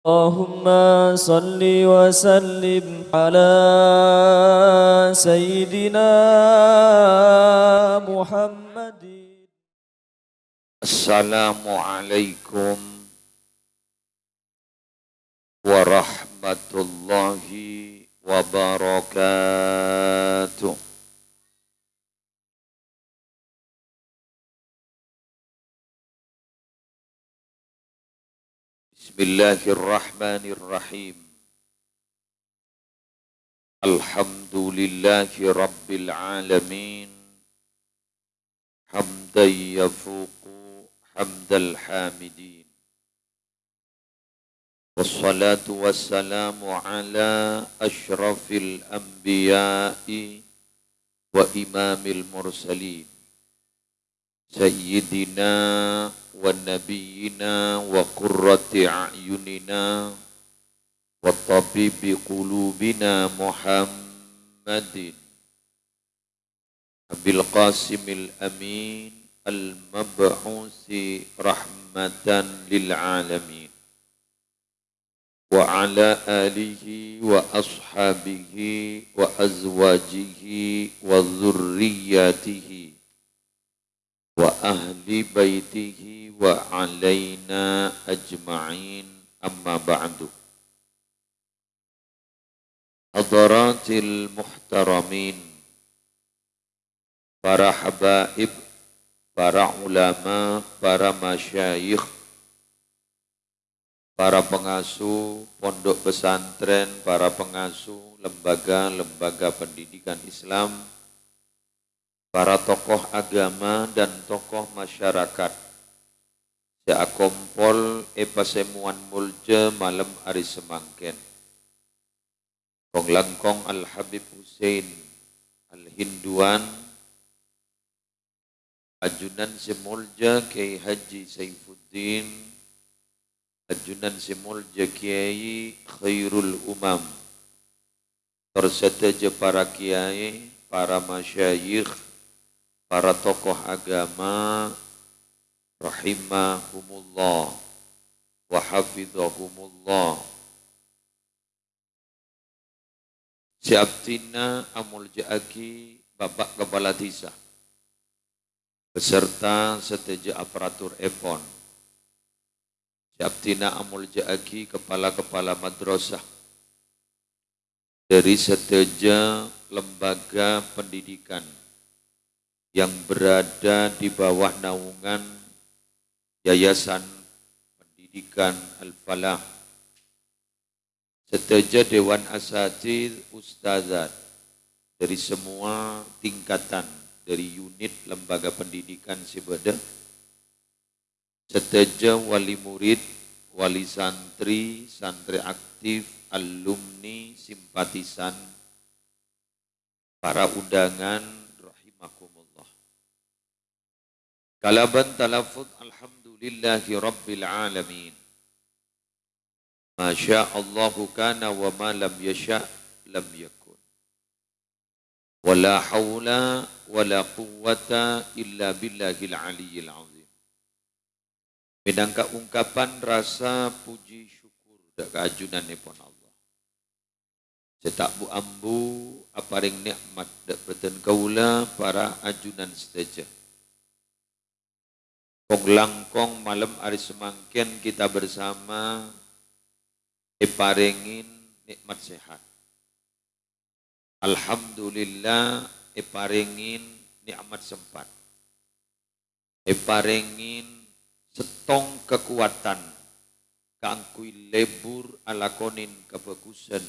اللهم صل وسلم على سيدنا محمد. Assalamualaikum warahmatullahi wabarakatuh. Bismillahirrahmanirrahim. Alhamdulillahi rabbil alamin. Hamdan yafuqu hamdal hamidin. Wassalatu wassalamu ala ashrafil anbiya'i wa imamil mursalin Sayyidina wa nabiyyina wa qurrati a'yunina wa tabibi qulubina Muhammadin Abil Qasimil Amin al-mab'usi rahmatan lil alamin wa ala alihi wa ashabihi wa azwajihi wa dhurriyyatihi wa ahli baitihi wa alaina ajma'in, amma ba'du. Hadaratil muhtaramin, para habaib, para ulama, para masyayikh, para pengasuh pondok pesantren, para pengasuh lembaga-lembaga pendidikan Islam, para tokoh agama dan tokoh masyarakat seakompol pasemuan mulja malam hari semangken kong langkong Al-Habib Hussein Al-Hinduan ajunan semulja Kiai Haji Saifuddin, ajunan semulja Kiai Khairul Umam, serta para kiai, para masyayikh, para tokoh agama rahimahumullah wa hafidhahumullah. Siaptina amul jaaki Bapak Kepala Desa beserta seteja aparatur EPON. Siaptina amul jaaki kepala-kepala madrasah dari seteja lembaga pendidikan yang berada di bawah naungan Yayasan Pendidikan Al-Falah, seteja Dewan Asatidz Ustadzat dari semua tingkatan dari unit lembaga pendidikan Sibada, seteja wali murid, wali santri, santri aktif, alumni, simpatisan, para undangan rahimakumullah. Kalaban talafud alhamdulillahi rabbil alamin. Masya Allahu kana wa ma lam yasha' lam yakun. Wala hawla wala quwwata illa billahil aliyyil azim. Minangka ungkapan rasa puji syukur dak keajunan nipun Allah. Cetak bu ambu aparing nikmat dak beten kaula para ajunan seteja. Kong langkong malam hari semangken kita bersama iparengin nikmat sehat. Alhamdulillah iparengin nikmat sempat. Iparengin setong kekuatan kangkui lebur alakonin kebagusan.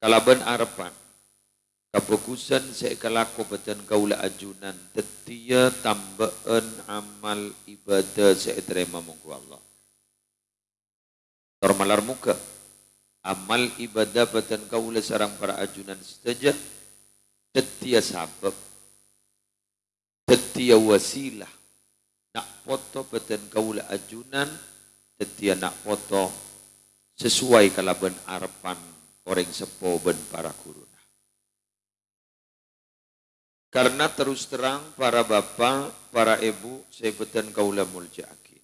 Kalaban arepan kabagusan sekalako beten kaula ajunan tetia tambaan amal ibadah seterima mungku Allah. Tormalar muka amal ibadah beten kaula sarang para ajunan seteja tetia sabab, tetia wasilah nak foto beten kaula ajunan tetia nak foto sesuai kalaban arepan orang sepo ben para guru. Karena terus terang para bapak, para ibu, saya beten kaula muljaaki.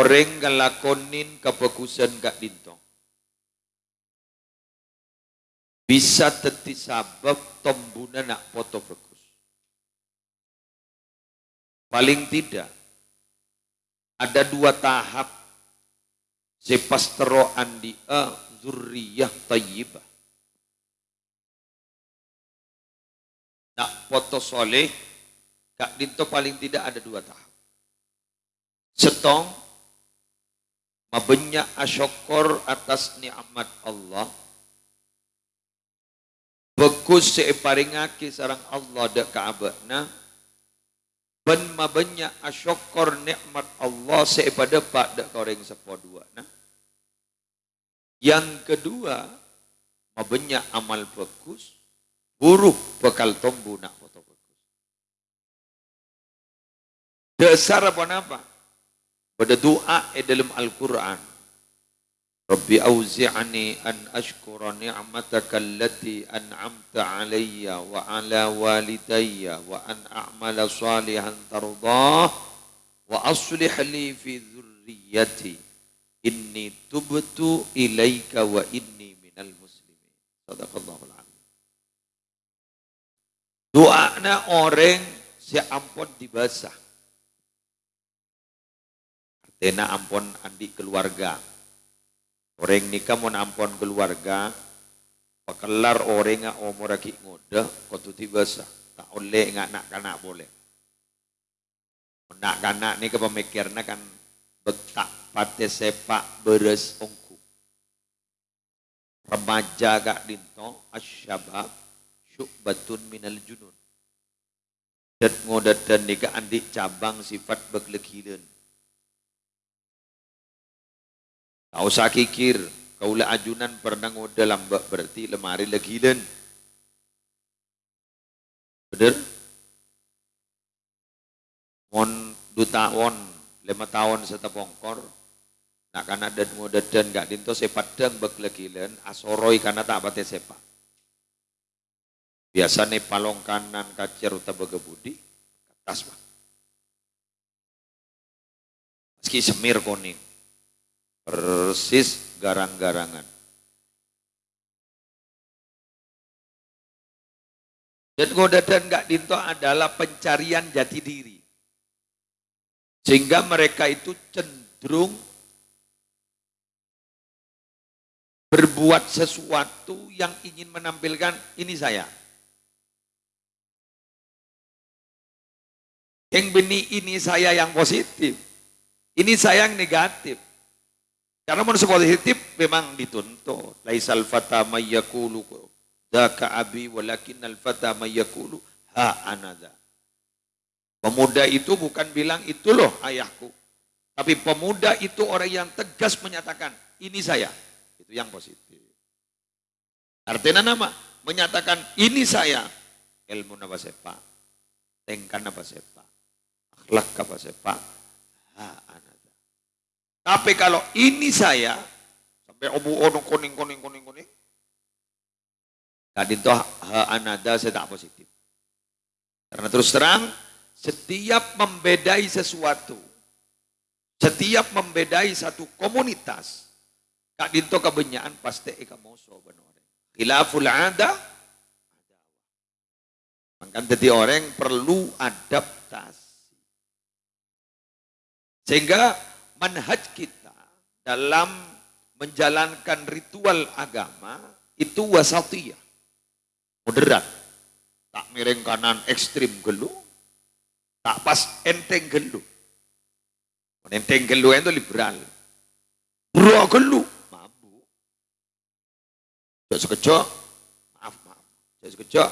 orang ngelakonin kebagusan Kak Dinto. Bisa teti sabab tombuna nak foto bagus. Paling tidak ada 2 tahap sepastero andia zurriyah tayyibah. Nak foto soleh, Kak Dinto paling tidak ada 2 tahap. Setong, mabenya asyukur atas nikmat Allah. Bagus separingake sarang Allah dek kaabana. Ben mabenya asyukur nikmat Allah sepada pak dek koreng sepodua. Nah, yang kedua, mabenya amal bagus, buruk bakal tombu nak foto bagus. Dasar apa? Pada doa dalam Al-Quran. Rabbi auzi'ani an ashkura ni'mataka allati an'amta alayya wa ala walidayya wa an a'mala salihan tardah wa aslih li fi dhurriyyati inni tubtu ilaika wa inni minal muslimin. Sadaqallahul azim. Doana orang seampun dibasah. Artinya ampun andi keluarga. Orang nikah mau nampon keluarga, pakelar orang ngak umur lagi ngoda, kau tu tiba sah, tak oleh ngak nak kanak boleh. Nak kanak ni kepemikirnya kan betak pate sepak beres ongku. Remaja Kak Dinto, asyabab, syu'batun minal junun. Dan ngoda dan nikah andik cabang sifat beglegilan. Tak usah kikir, kaulah ajunan pernah ngoda lambak berarti lemari legilen. Bener? Mon 2 tahun, 5 tahun serta pongkor, nak kana dan ngoda dan Kak Dinto sepadang beglegilen, asoroi karena tak pate sepak. Biasa nih palong kanan kacer uta begebudi, atas pak. Meski semir kuning. Persis garang-garangan. Dan ngoda dan Kak Dinto adalah pencarian jati diri. Sehingga mereka itu cenderung berbuat sesuatu yang ingin menampilkan ini saya. Yang benih ini saya yang positif. Ini saya yang negatif. Karena manusia positif memang dituntut. Laisal fata mayyakulu daka abi walakin al fata mayyakulu ha anada. Pemuda itu bukan bilang itu loh ayahku. Tapi pemuda itu orang yang tegas menyatakan ini saya. Itu yang positif. Artinya nama menyatakan ini saya. Ilmu apa sepa. Tengkan apa sepa. Akhlak apa sepa. Ha anada. Tapi kalau ini saya, sampai obu-obu kuning. Kak Dinto anada saya tak positif. Karena terus terang, setiap membedai sesuatu, setiap membedai satu komunitas, Kak Dinto kebanyakan pasti kamu so benar. Khilaful ada. Maka jadi orang perlu adaptasi. Sehingga manhaj kita dalam menjalankan ritual agama itu wasatiyah, moderat, tak miring kanan ekstrim gelu, tak pas enteng gelu. Enteng gelu itu liberal, bro gelu, mabuk, sekejap, maaf, sekejap,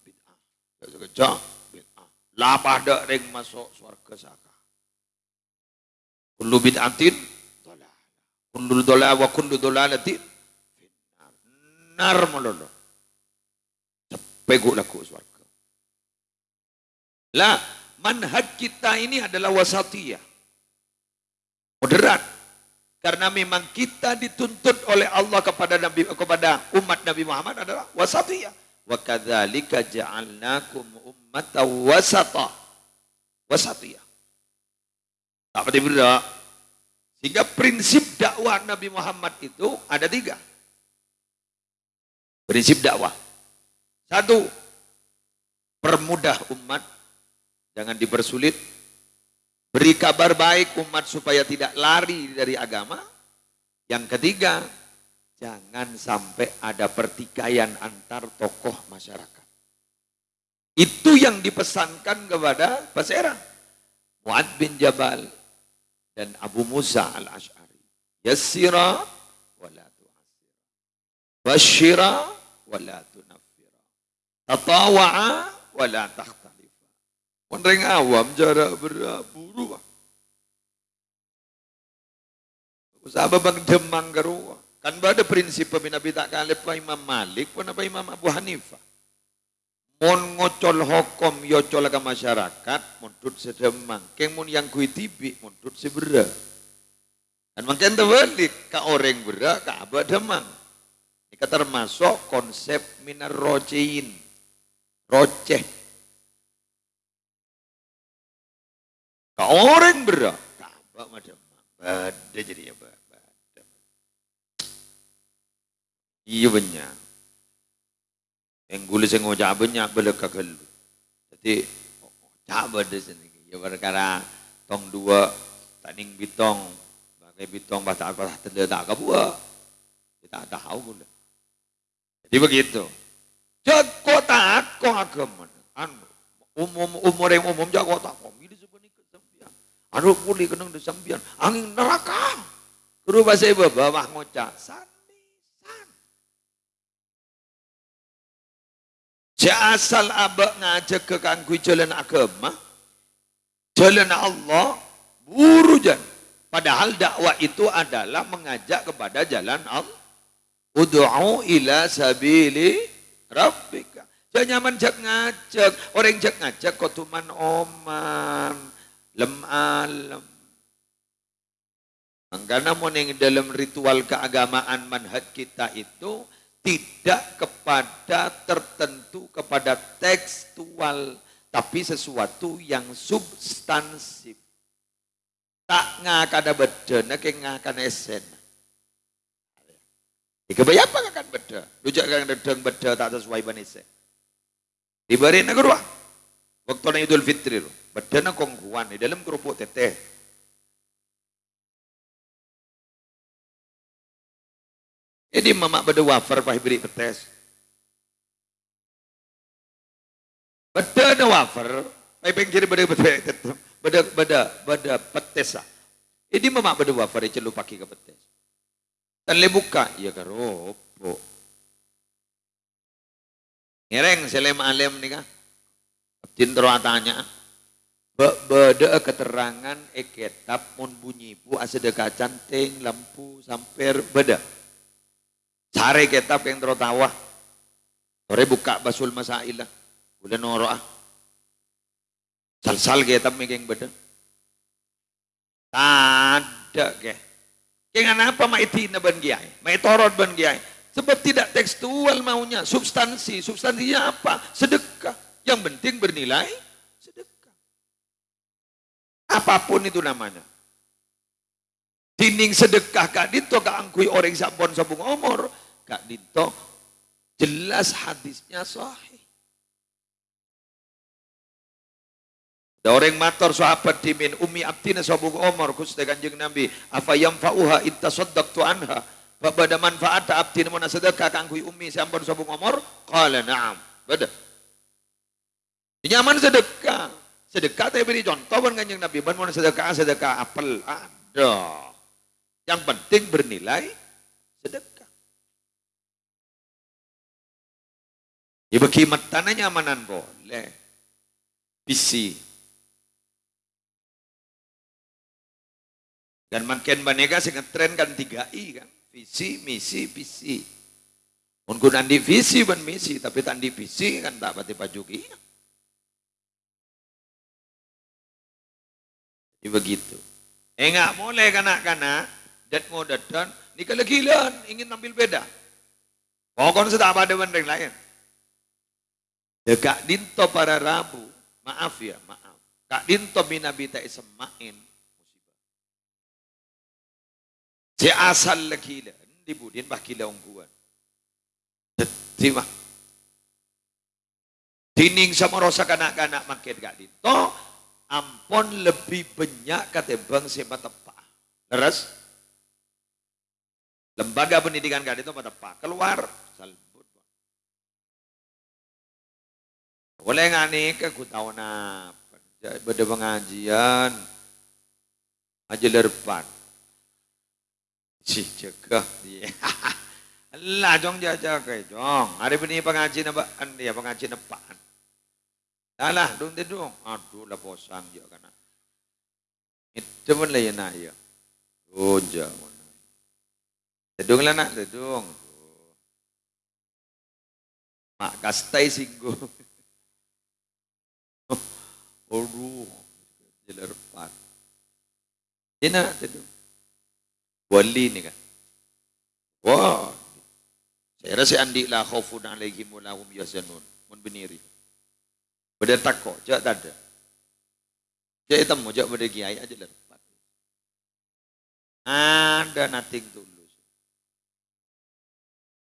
bid'ah, sekejap, bid'ah, lapah dak ring masuk surga saka. Kullu bid'atin dolalah. Kullu dolalah wa kullu dolalatin nar melolo. Cepego laku surga. Lah, manhaj kita ini adalah wasatiyah. Moderat. Karena memang kita dituntut oleh Allah kepada umat Nabi Muhammad adalah wasatiyah. Wa kadzalika ja'alnakum ummatan wasata. Wasatiyah. Tak pati beda. Sehingga prinsip dakwah Nabi Muhammad itu ada 3. Prinsip dakwah. 1, permudah umat, jangan dipersulit. Beri kabar baik umat supaya tidak lari dari agama. Yang ketiga, jangan sampai ada pertikaian antar tokoh masyarakat. Itu yang dipesankan kepada Pasera, Mu'ad bin Jabal dan Abu Musa al-Ash'ari. Yassira wa la tu'assira. Bashira wa la tunaffira. Tatawa'a wa la takhtalifa. Orang awam cara berburu. Usah bang demang garuah. Kan ada prinsip Nabi tak kalip pa Imam Malik pun apa Imam Abu Hanifah. Mon ngocol hukum yocol ke masyarakat muntut sedemang. Keng mun yang kui tibi muntut sebera. Dan makin terbalik ke orang bera ke abad demang. Ini termasuk konsep minar rocein. Roceh. Ke orang bera ke abad demang. Bada jadi apa. Iya banyak. Yang gula saya ngojak banyak belakang kelu. Jadi coba deh sini. Ya perkara tong 2 taning bitong, pakai bitong bahasa tenda tak kabua. Kita tak tahu gula. Jadi begitu. Jago tak kau agama. Umur yang umum jago tak kau. Ini sebenarnya kesempian. Anu pulih kena kesempian. Angin neraka. Guru bahasa ibu bawah ngocak. Asal abak ngajak ke kangkui jalan agama, jalan Allah, buru jan. Padahal dakwah itu adalah mengajak kepada jalan Allah. Ud'u ila sabili rabbika. Jangan nyaman jak ngajak, orang jak ngajak kotuman oman, lem alam. Karena mau yang dalam ritual keagamaan manhaj kita itu tidak kepada tertentu, kepada tekstual, tapi sesuatu yang substansif. Tak ngakana beda, nak ngakana esen. Kebayang apa akan beda? Rujak kan dedeng beda tak sesuai banise. Diberi negara. Waktu Idul Fitri, beda nak kongkuan di dalam kerupuk teteh. Jadi mamak beda wafer pah beri petes. Beda na wafer, pah pengkiri beda petes, beda petes lah. Jadi mamak beda wafer celu paki ke petes. Dan le buka, ya karopo. Ngereng selem alem nih kan. Cintro tanya. Beda keterangan kitab mun bunyi bu asedeka canting lampu samper beda. Cari kitab yang tertawa. Sore buka basul masail lah. Udah noro ah. Sal-sal kitab yang beda. Ada ke. Kenapa apa maitina ban giai? Maitorot ban giai. Sebab tidak tekstual maunya. Substansi. Substansinya apa? Sedekah. Yang penting bernilai sedekah. Apapun itu namanya. Dinding sedekah kak dito kaangkui orang sabon sabung omor. Kak dito jelas hadisnya sahih. Da orang mator sahabat dimin ummi abdina sabung omor kuste kanjeng Nabi afa yanfa'uha intasaddaqtu anha babada manfaat abdina mun sedekah kaangkui ummi sampun sabung omor qala na'am bada. Nyaman sedekah. Sedekah teh beri contoh ban kanjeng Nabi ban mun sedekah apel ada. Yang penting bernilai sedekah. Ibu kimat tanah nyamanan boleh. Visi. Dan makin banyak sih ngetren kan 3I kan. Visi, misi, visi. Mungkin andi visi ban misi, tapi tandi visi kan tak pati pajuki. Jadi begitu. Enggak boleh kanak-kanak. Dan mau datang, ini kelegilan, ingin tampil beda. Pokoknya sudah ada bandeng lain. Kak dinto para Rabu, maaf ya, maaf. Kak dinto binabi tak semain musibah. Si asal lagi lah. Di budin bah kila ongkuan. Terima. Tining sama rosa kanak-kanak makin gak dito. Ampon lebih banyak ketimbang sema tepak. Leres? Lembaga pendidikan gak dito tepak. Keluar. Salbut. Boleh gak nih ke ku tahu apa. Beda pengajian. Aja lerpan. Si cegah dia. Allah jong jaga ke jong. Hari ini pengajian apa? Dia pengajian apaan? Alah, dong dong. Aduh lah posang juga kan. Itu pun lain nak ya. Oh jauh. Dedung lah nak dedung. Mak kastai singgung. Aduh, jelerpan. Ini dedung. Wali ni kan. Wah. Saya rasa andi la khaufun alaihim wa lahum yahzanun. Mun beniri. Beda takok, jak tak ada. Jak hitam jak beda kiai aja lepas. Ada nothing tulus.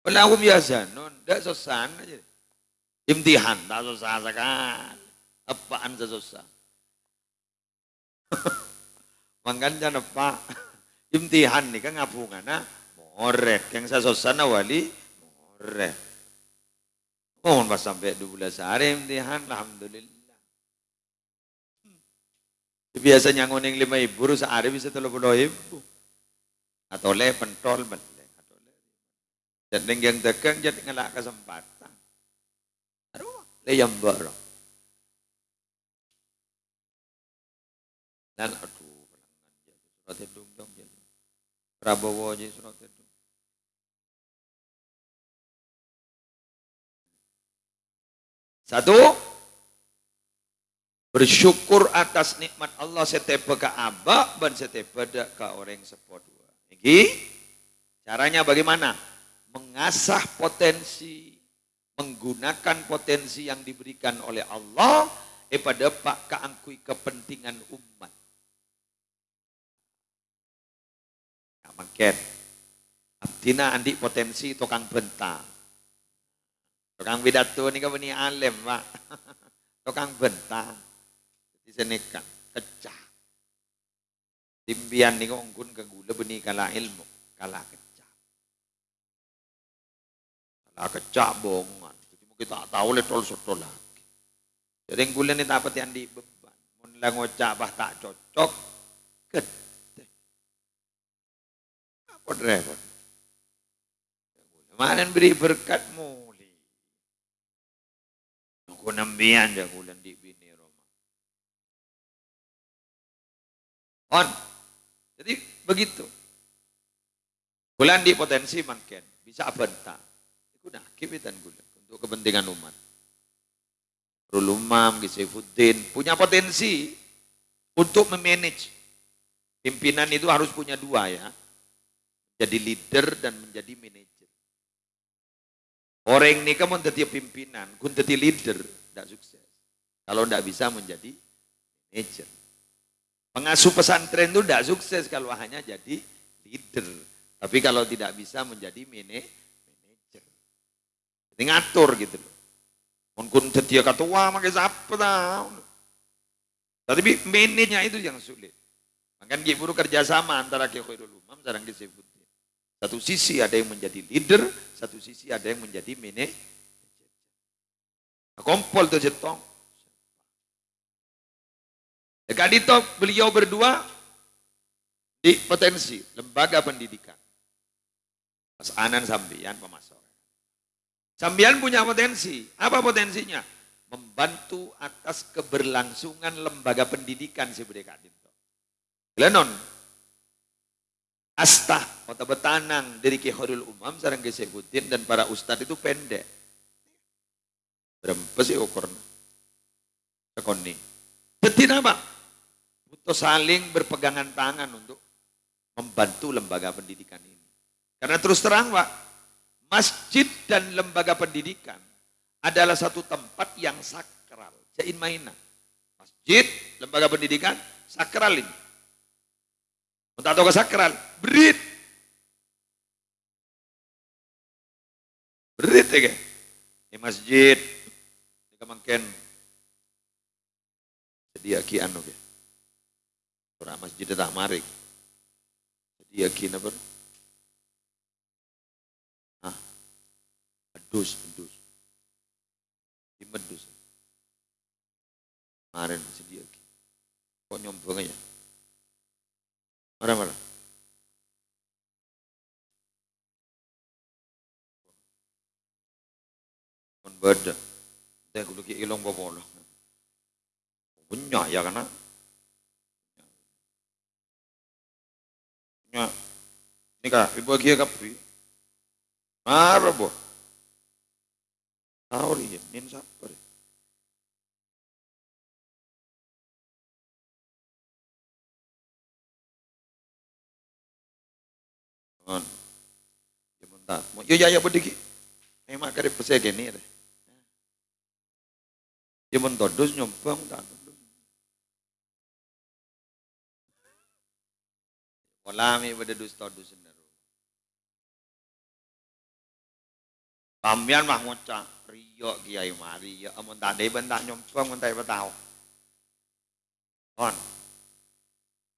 Wa lahum yahzanun, dak susah aja. Imtihan tak susah sekali. Apaan susah? Mangkanya apa? Imtihan ni kan ngapungan na morek yang saya sosana wali morek. Oh pas sampai 12 hari imtihan alhamdulillah. Biasanya nguning 5.000 sehari bisa 30.000 atau le pentol balik atau le. Dan yang tegang jadi ngelak kesempatan. Aduh le yang baru. Dan aduh surat hidung dong jadi. Prabowo aja surat itu. Satu, bersyukur atas nikmat Allah setepa ke abak dan setepa ke orang sepodua. Ini caranya bagaimana? Mengasah potensi, menggunakan potensi yang diberikan oleh Allah pada pak keangkui kepentingan umat. Makin abdina andi potensi tukang bentang. Tukang pidato ni kan beni alim, Pak. Tukang bentang. Di sini kan kecah. Timbian ni kan ungkun ke gula beni kalah ilmu, kalah kecah. Kalah kecah bongan. Jadi mungkin tak tahu le tol sotol lagi. Jadi gula ni tak pati andi beban. Mun lah ngocak bah tak cocok. Repot. Kemarin beri berkat muli. Aku nambian je bulan di bini Roma. On. Jadi begitu. Bulan di potensi makin bisa bentang. Itu nak kibitan bulan untuk kepentingan umat. Rulumam, Gisaifuddin punya potensi untuk memanage. Pimpinan itu harus punya dua ya. Jadi leader dan menjadi manajer. Orang ini kan menjadi pimpinan, kun jadi leader, tidak sukses. Kalau tidak bisa menjadi manajer. Pengasuh pesantren itu tidak sukses kalau hanya jadi leader. Tapi kalau tidak bisa menjadi manajer. Jadi ngatur gitu loh. Kun jadi ketua, makai siapa tahu. Tapi manajernya itu yang sulit. Makanya guru kerjasama antara Khairul Umam sareng disebut. Satu sisi ada yang menjadi leader, satu sisi ada yang menjadi manajer. Kompol itu jetong. Dekat itu beliau berdua di potensi lembaga pendidikan. Mas Anan Sambian pemasok. Sambian punya potensi. Apa potensinya? Membantu atas keberlangsungan lembaga pendidikan si Dekat itu. Lenon. Astah, kota betanang dari Khairul Umam, sarang Gisaifuddin dan para ustadz itu pendek. Berapa sih ukurnya? Sekoni. Jadi apa? Butuh saling berpegangan tangan untuk membantu lembaga pendidikan ini. Karena terus terang Pak, masjid dan lembaga pendidikan adalah satu tempat yang sakral. Jain mainan. Masjid, lembaga pendidikan, sakral ini. Untuk ke sakral, berit. Berit ya. Di masjid di kemangken sedia ki anu ge. Ora masjid tak marik. Sedia ki na ber. Ah, adus. Di medus. Kemarin sedia ki. Kok nyombong aja. Marah. Kon beda. Teh kudu ki ilong bopolo. Punya ya kana. Punya. Ini kah, ibu lagi kapi. Marah bo. Tahu dia, nin sabar. On. Ya mentah. Ya bediki. Emang karep pese gini deh. Ya mentodus nyombang tak. Walami pada dus todus senar. Pamian mah ngocak riyo kiai mari ya amun tak dei bentak nyombang mun tak tahu. On.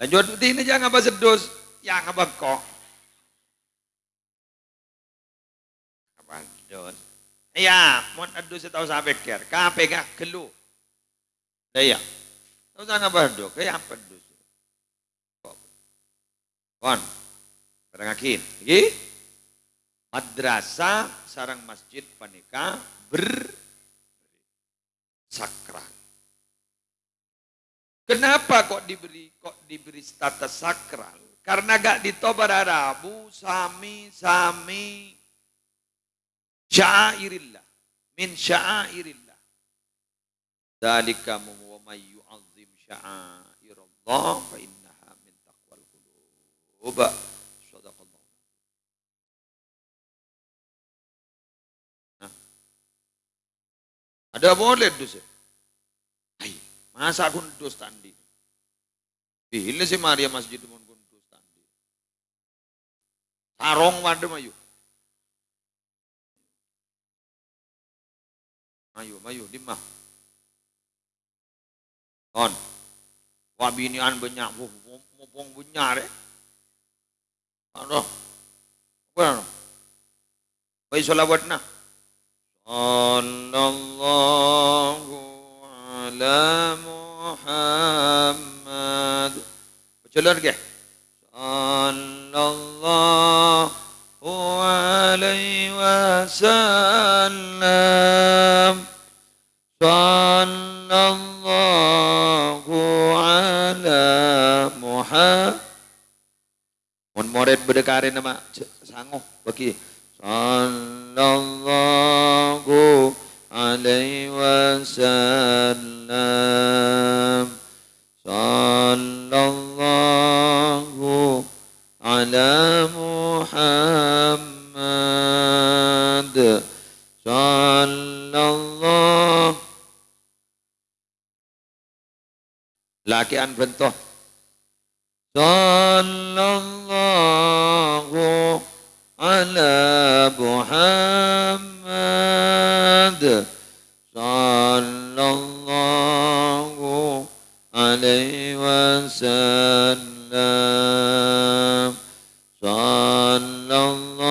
Lanjut ini jangan apa sedus, yang apa kok. Apa dos. Iya, mun adus tahu sampai ker, kape gak gelu. Iya. Tahu jangan apa do, kayak apa dus. On. Berengakin. Iki madrasah sarang masjid panika sakral. Kenapa kok diberi status sakral? Karena gak ditobar Arabu sami syairillah min syairillah. Dzalika wa may yu'azzim sya'airallah fa innaha min taqwal qulub. Shadaqallah. Nah. Ada boleh dus. Hai, masa kundus tandi. Bila si Maria masjid mun kundus tandi. Sarong wade mayu. Mayu dimah. On. Wabinian banyak mupung punya re. Aduh. Apa? Baik selawatna. Sallallahu ala Muhammad. Baca lagi. Sallallahu alaihi wasallam. Sallallahu ala Muhammad. Mun murid berdekari nama sanguh bagi sallallahu alaihi wasallam. Sallallahu ala Muhammad. Sallallahu lakian bentoh. Sallallahu ala Muhammad. Sallallahu alaihi wasallam. Sallallahu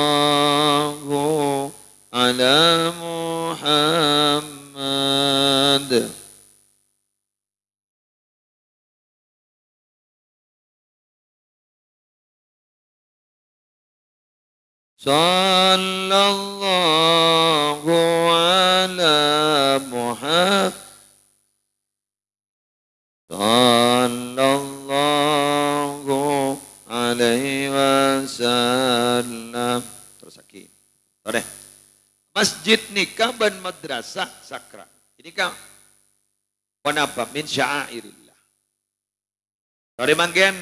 ala Muhammad. Sallallahu ala Muhammad. Sallallahu alaihi wasallam. Terus lagi. Boleh. Masjid nikah dan madrasah sakral. Ini kan kenapa? Min syairillah. Dari manggen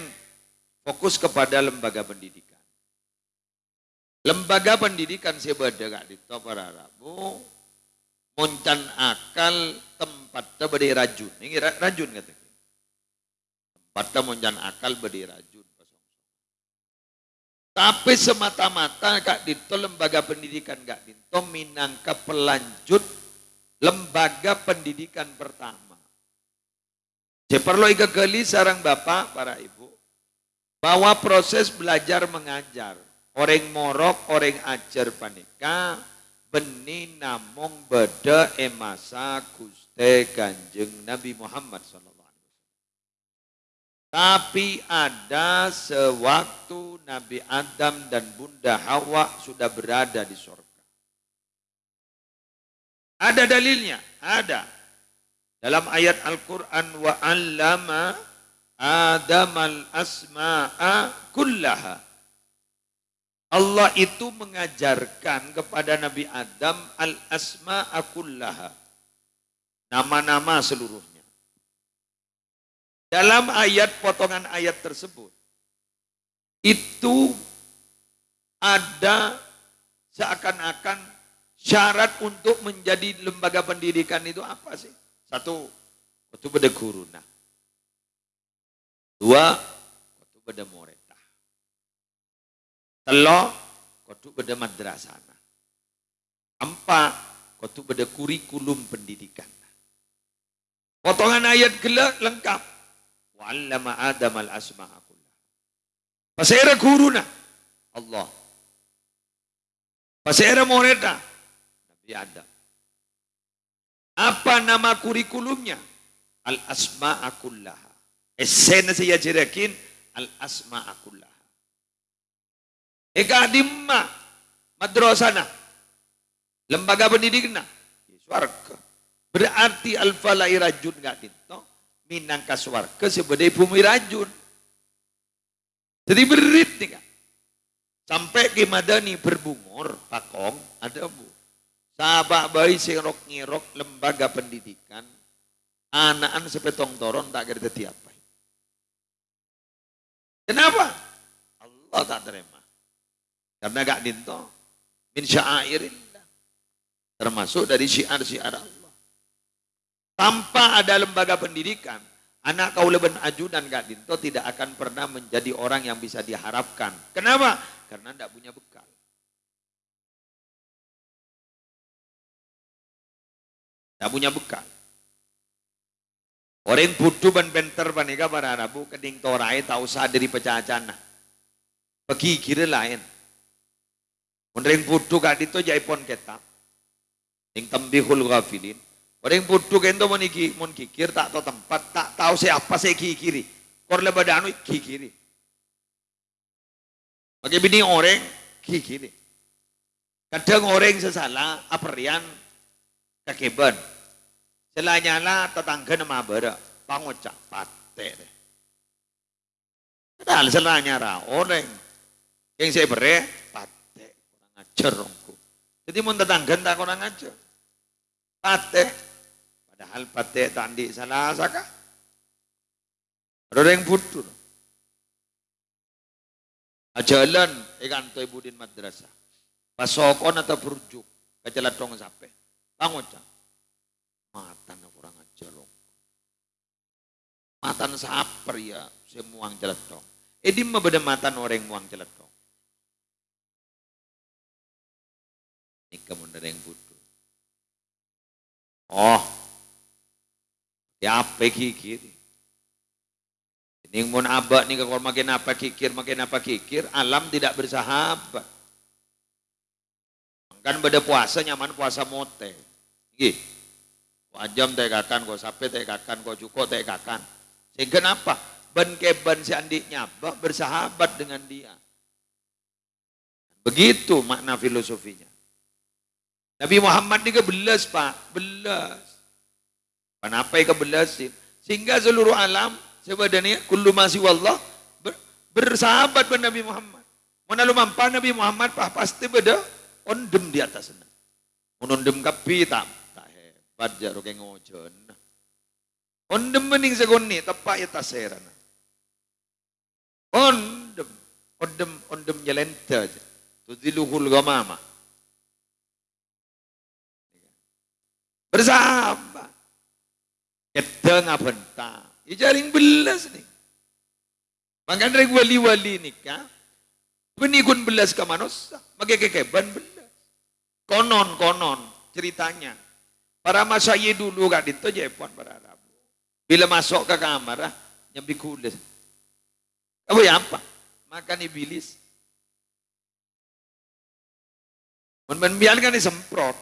fokus kepada lembaga pendidikan. Lembaga pendidikan sebeda gak ditopar Arabu moncan akal tempatnya berdiri rajun. Ini rajun kata. Tempatnya moncan akal berdiri rajun. Tapi semata-mata Kak Dinto lembaga pendidikan Kak Dinto minangka pelanjut lembaga pendidikan pertama. Saya perlu ikekeli sarang Bapak, para Ibu, bahwa proses belajar mengajar, orang morok, orang ajar panika, benih namung beda emasa Guste Kanjeng Nabi Muhammad SAW. Tapi ada sewaktu Nabi Adam dan Bunda Hawa sudah berada di surga. Ada dalilnya? Ada. Dalam ayat Al-Quran, wa 'allama Adamal asma'a kullaha. Allah itu mengajarkan kepada Nabi Adam al-asma'a kullaha. Nama-nama seluruhnya. Dalam ayat, potongan ayat tersebut, itu ada seakan-akan syarat untuk menjadi lembaga pendidikan itu apa sih? Satu, kutu beda guruna. Dua, kutu beda moreta. Telo, kutu beda madrasana. Empat, kutu beda kurikulum pendidikan. Potongan ayat gelap lengkap. Wa'allama Adam al-asma'a kullah. Pasera guruna Allah. Pasera moreta Nabi Adam. Apa nama kurikulumnya? Al-asma'a kullaha. Esen saya jerakin al-asma'a kullaha. Eka dimma madrasana. Lembaga pendidikan. Swarga. Berarti al-falai rajun gak dinto. Minangka swarga sebagai bumi rajun. Jadi berit nih kan. Sampai ke Madani berbumur, pakong, ada bu. Sahabat bayi serok ngirok lembaga pendidikan. Anak-anak sepetong toron tak kira apa. Kenapa? Allah tak terima. Karena gak dinto. Min sya'airillah. Termasuk dari syiar-syiar Allah. Tanpa ada lembaga pendidikan, anak kaula ben ajudan Kak Dinto tidak akan pernah menjadi orang yang bisa diharapkan. Kenapa? Karena tidak punya bekal. Tidak punya bekal. Orang butuh ben benter panika para Arabu keding torai tak usah dari pecacana. Pergi kira lain. Orang butuh Kak Dinto jaipon kitab. Yang tambihul ghafilin. Orang bodoh kento mon kikir tak tahu tempat, tak tahu siapa saya kikiri. Kor lebada anu kikiri. Bagi bini orang kikiri. Kadang orang sesalah aperian kakeban. Selanyala tetangga nama bara pangocak pate. Padahal selanya ra orang yang saya bere pate kurang ajar rongku. Jadi mun tetangga tak kurang ajar. Pate. Padahal pate tandi salah saka. Ada yang butuh. Ajalan ikan toy budin madrasah. Pasokon atau burjuk. Kejelatong sampai. Pangocak. Matan kurang ajar loh. Matan saper ya. Semuang jelatong. Di mabeda matan orang muang jelatong. Ini kemudian ada yang butuh. Oh. Ya apa kikir. Ini mun abak nih kalau makin apa kikir, alam tidak bersahabat. Kan beda puasa nyaman puasa mote. Gih. Wajam teh kakan, kau sape teh kakan, kau cuko teh kakan. Sehingga apa? Ben keban si andiknya bersahabat dengan dia. Begitu makna filosofinya. Nabi Muhammad ini kebelas Pak, belas. Kenapa yang kebelasin? Sehingga seluruh alam sebenarnya kullu masih wallah bersahabat dengan Nabi Muhammad. Mana lu mampan Nabi Muhammad pasti beda ondem di atas sana. Ondem kapi tak hebat jaro kayak ngojon. Ondem mending segoni tepak ya taseran. Ondem jelenta aja. Tudiluhul gamama. Bersahabat. Kita ngabenta. Ya jaring belas nih. Makanya dari wali-wali nikah. Benikun belas ke manusia, magkekeban belas. Konon ceritanya. Para masyayi dulu gak itu jepon para Arab. Bila masuk ke kamar, nyambi kulit. Apa ya apa? Makan iblis. Membiarkan disemprot.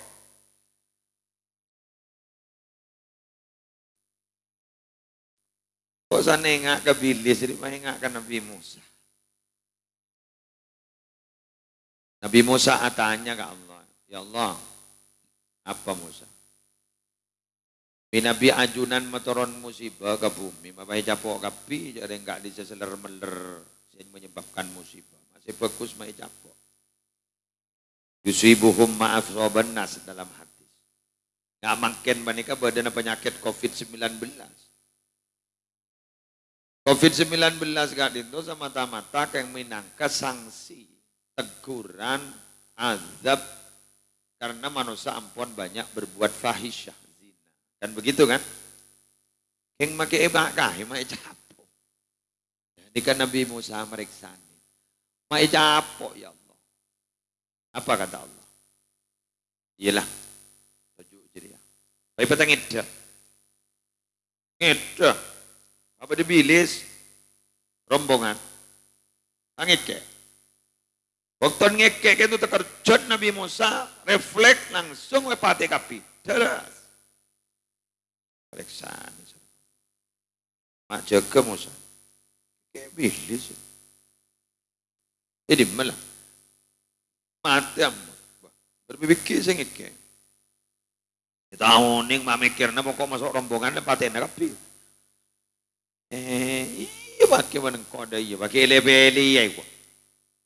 Kok sana nengak ke bilis, jadi nengak ke Nabi Musa. Nabi Musa tanya ke Allah, ya Allah, apa Musa? Nabi ajunan matoron musibah ke bumi, mapai capok kapi, jadi enggak diseseler meler, yang menyebabkan musibah. Masih bagus mai capok. Yusibuhum ma'af soban nas dalam hadis. Nggak makin mereka badan penyakit COVID-19. COVID-19 gak itu semata-mata yang minangka sanksi, teguran, azab, karena manusia ampun banyak berbuat fahisyah, zina. Dan begitu kan? Yang make ebakah, yang make capok. Jadi kan Nabi Musa meriksani. Make capok ya Allah. Apa kata Allah? Iyalah. Tujuh ceria. Tapi petang itu. Itu. Apa dibilis? Rombongan. Angike. Waktu ngeke itu terkejut Nabi Musa, refleks langsung wepati kapi. Terus. Periksan. Mak jaga Musa. Kayak bilis. Jadi malah. Mati amma. Berpikir saya ngeke. Tahu nih mak mikirnya mau kok masuk rombongan pati kapi. Iya pakai mana kau ada iya pakai lebeli ya ibu.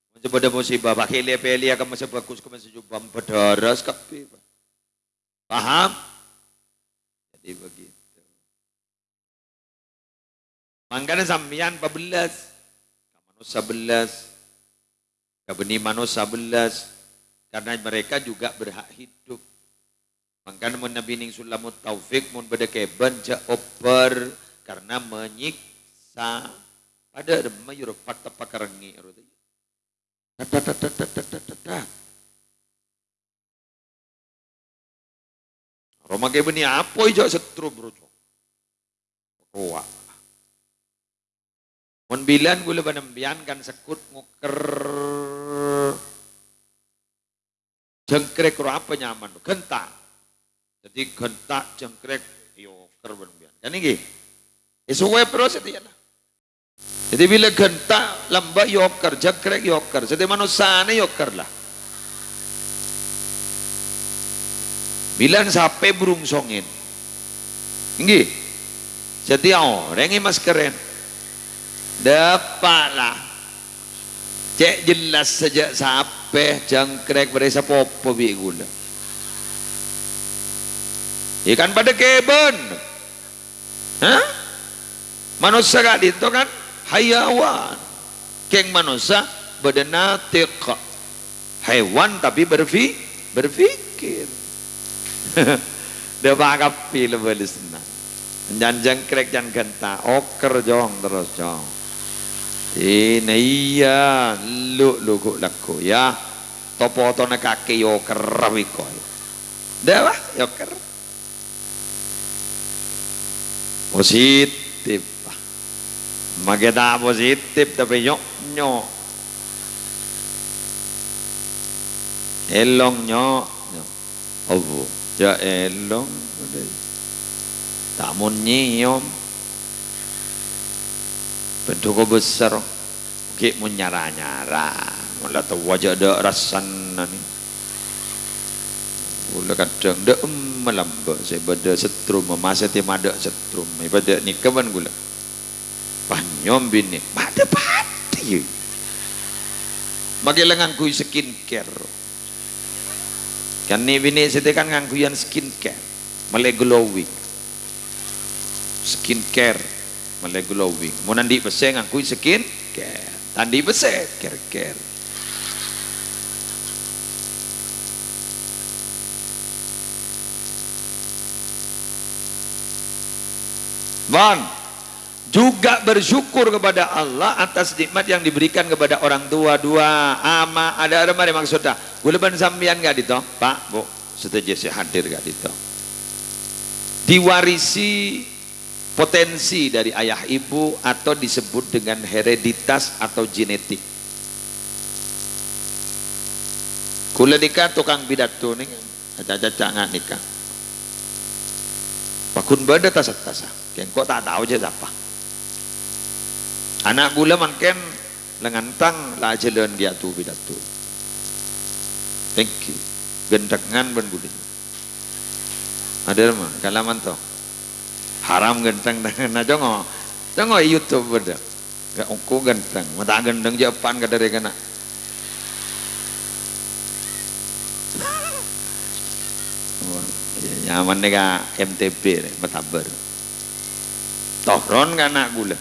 Macam pada musibah pakai lebeli akan masih bagus kau masih jubam berdaras kapi. Paham? Jadi begitu. Makanya sambian 14, manusia 11, kabeni manusia 11, karena mereka juga berhak hidup. Makanya Nabi ning sulamut taufik mun bedekeben ja oper karena menyiksa pada mayur fakta pakarangi Roma ke beni apa ijo setrum brojo roa mun bilan gula banembian kan sekut nguker jengkrek ro apa nyaman gentak jadi gentak jengkrek yo ker banembian kan iki sesuai proses ya. Jadi bila gentak lembak yoker, jekrek yoker, jadi manusia ini yoker lah. Bilang sampai burung songin, ini, jadi orang ini mas keren, dapatlah, cek jelas sejak sampai jengkrek berasa popo bi gula. Ikan pada keben, hah? Manusia gak itu kan hayawan. Keng manusia berdenatik. Hewan tapi berpikir. Dia bakal pilih lebih senang. Jangan krek jangan genta. Oker jong terus jong. Ini iya lu kuk laku ya. Topo na kaki yoker wikoy. Dah lah yoker. Positif. Maganda positif tapi nyok elong nyok oh ya elong tak mau nyium bentuk besar oke mau nyara malah tahu wajah ada rasan nih ulah kadang dah melambak saya pada setrum masa tiap ada setrum ibadah ni kawan gula panyom bini pada pati magilang ngangkuy skincare kan ni bini saya kan ngangkuyan skincare malay glowing skincare malay glowing mau nandi bese ngangkuy skincare tandi bese care Bang juga bersyukur kepada Allah atas nikmat yang diberikan kepada orang tua dua ama ada mari maksudnya guleban sambian gak dito Pak Bu setuju saya hadir gak dito diwarisi potensi dari ayah ibu atau disebut dengan hereditas atau genetik. Kula nikah tukang pidato nih aja-aja nggak nikah pakun beda tasa-tasa kok tak tahu aja apa anak gula makin lengantang lah jalan dia tuh pidato thank you gendengan ben budi ada mah kalaman toh haram genteng nah jongo YouTube beda gak ongko genteng mata gendeng Jepang gak dari kena nyaman nih kak MTB betaber tohron kan anak gula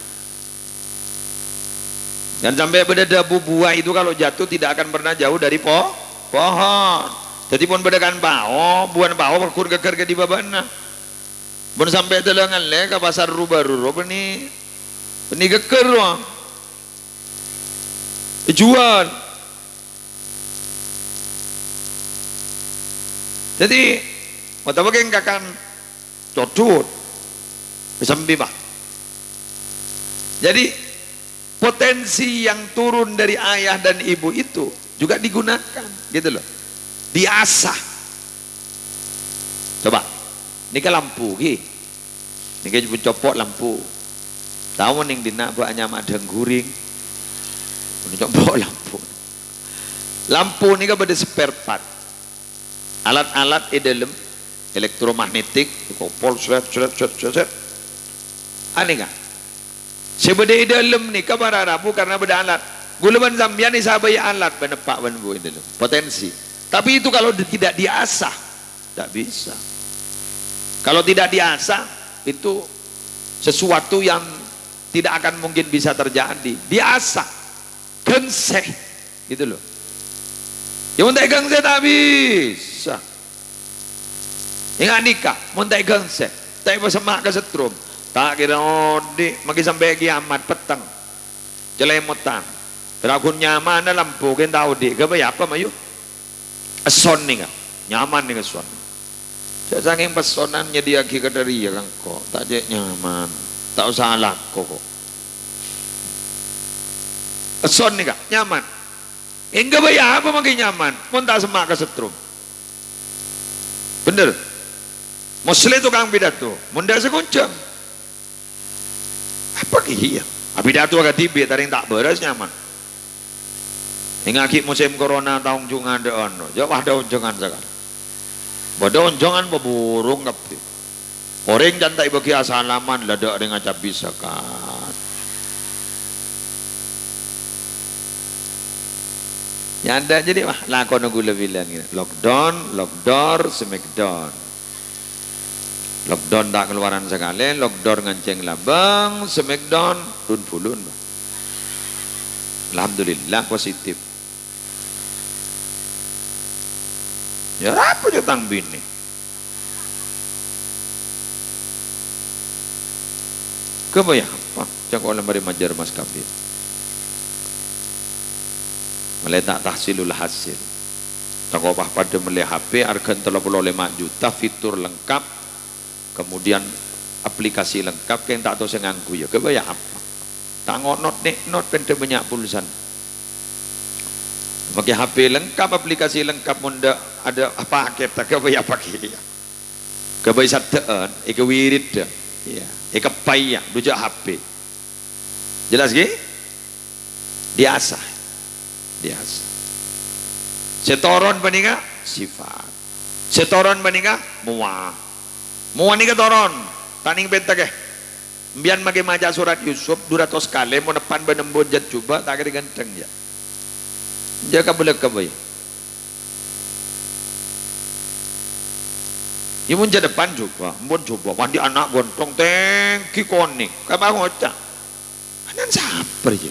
dan sampai pada dabu buah itu kalau jatuh tidak akan pernah jauh dari pohon jadi pun bedakan pao buan pao berkur geger ke di babana pun sampai telangan le ke pasar rubaru ini geger wah jual jadi mata bagian kakan codot bisa mbak jadi potensi yang turun dari ayah dan ibu itu juga digunakan gitu loh diasah coba ini ke lampu ini ke copot lampu tahu nih dina banyak madang guring ini copot lampu ini ke pada spare part alat-alat di dalam elektromagnetik kopol seret aneh kan sebeda dalam ni kabar Arabu karena beda alat gulaban zambian ni sabai alat benepak benbu dalam potensi tapi itu kalau tidak diasah tak bisa kalau tidak diasah itu sesuatu yang tidak akan mungkin bisa terjadi diasah gengseh gitu loh ya muntai gengseh tak bisa ingat nikah muntai gengseh tak bersemak ke setrum tak kira di magi sampai kiamat petang celemutan berakun nyaman ada lampu kan tahu di ke apa mayu eson nih kan nyaman nih eson saya saking pesonannya dia kira dari ya kan kok tak je nyaman tak usah kok eson nih kan nyaman enggak bayar apa magi nyaman pun tak semak ke setrum bener muslim tukang pidato munda sekuncang apa iya pidato agak tibi taring tak beres nyaman ingaki musim corona tahun jungan deon jawab ada unjangan sekarang pada unjangan beburung kapi orang jantai bagi asalaman ladak dengan cabi sekat nyanda jadi mah lakon gula bilang lockdown smackdown lockdown tak keluaran sekali lockdown nganceng labang smackdown run pulun alhamdulillah positif ya apa jatang bini kebayang apa cak oleh mari majar mas kabir meletak tahsilul hasil tak opah pada melihat HP argan 35 juta fitur lengkap kemudian aplikasi lengkap yang tak tahu saya nganggu ya kebayang apa tak ngonot nih not pendek banyak pulsan pakai HP lengkap aplikasi lengkap munda ada apa paket tak kebayang pakai ya kebayang satean ika wirid ya ika payah dujak HP jelas gini diasah setoron paninga sifat setoron paninga muah ni ketoron taning bentak Bian magi maja surat Yusuf 200 kali mau depan benembun jat coba tak kira ganteng ya. Jaga belak kabay. Imun ja depan coba, mbon coba mandi anak gontong tengki konik. Kabang ngocak. Anan saper je.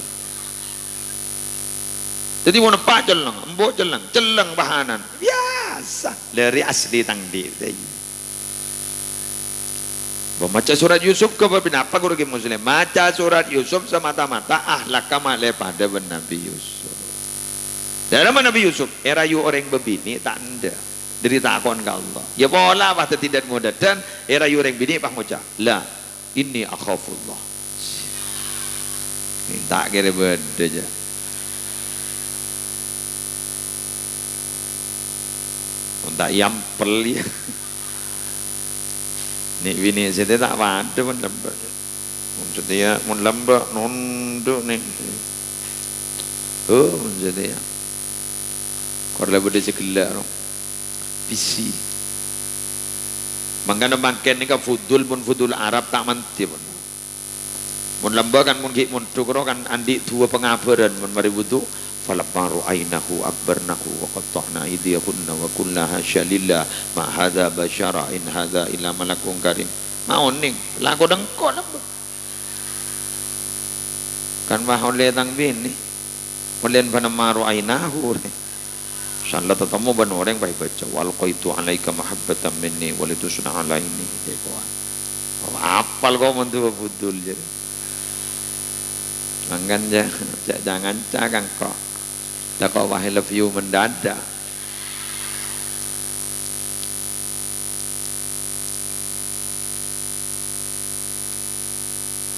Jadi mau nepak celeng, mbok celeng bahanan. Biasa. Dari asli tang di. Baca surat Yusuf ke apa guru muslim? Baca surat Yusuf semata-mata ahlak kamale pada Nabi Yusuf. Dalam Nabi Yusuf, era yu orang bebini tak ada. Dari takon ke Allah. Ya pola bah tidak mudah dan era yu orang bini pak moca. La, ini akhafullah. Tak kira beda aja. Tak yampel ya. Nih bini saya tak ada pun lembek. Maksudnya mun lembek nunduk nih. Oh maksudnya. Korla beda sekelar. Bisi. Mangkana bangken ni ka fudul pun fudul Arab tak manti pun. Mun lembek kan mun mun tukro kan andi tua pengabaran mun mari wudu. Falaqaru ainahu akbarnahu wa qatta'na aydiyahunna wa qulna hasya lillah ma hadza basyara in hadza illa malakun karim. Mau ning lagu dengko lembek. Kan mah oleh tang bini. Molen panamaru ainahu. Insyaallah tetamu ban orang baik baca wal qaitu alaika mahabbatan minni walitusna alaini ya kawan. Apal kau mentu budul je. Jangan jangan kok. Tak kau wahai love you mendadak.